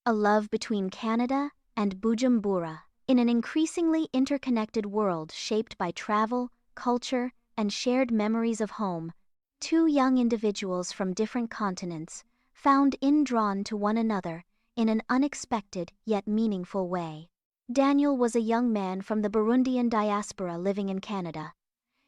A love between Canada and Bujumbura, in an increasingly interconnected world shaped by travel, culture, and shared memories of home. Two young individuals from different continents, found drawn to one another in an unexpected yet meaningful way. Daniel was a young man from the Burundian diaspora living in Canada.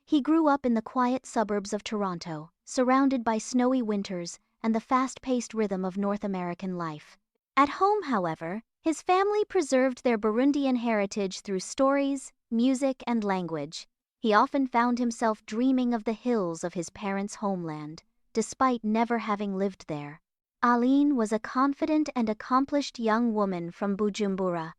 He grew up in the quiet suburbs of Toronto, surrounded by snowy winters and the fast-paced rhythm of North American life. At home, however, his family preserved their Burundian heritage through stories, music, and language. He often found himself dreaming of the hills of his parents' homeland, despite never having lived there. Aline was a confident and accomplished young woman from Bujumbura.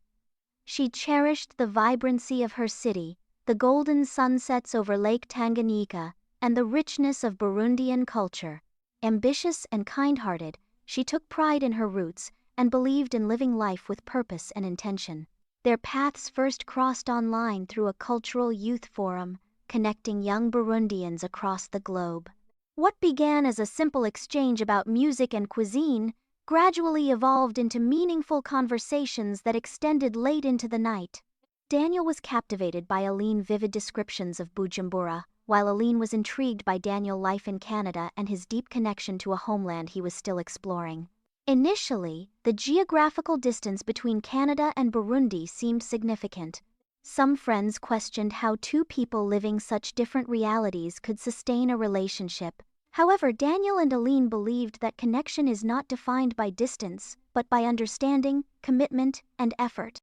She cherished the vibrancy of her city, the golden sunsets over Lake Tanganyika, and the richness of Burundian culture. Ambitious and kind-hearted, she took pride in her roots and believed in living life with purpose and intention. Their paths first crossed online through a cultural youth forum, connecting young Burundians across the globe. What began as a simple exchange about music and cuisine gradually evolved into meaningful conversations that extended late into the night. Daniel was captivated by Aline's vivid descriptions of Bujumbura, while Aline was intrigued by Daniel's life in Canada and his deep connection to a homeland he was still exploring. Initially, the geographical distance between Canada and Burundi seemed significant. Some friends questioned how two people living such different realities could sustain a relationship. However, Daniel and Aline believed that connection is not defined by distance, but by understanding, commitment, and effort.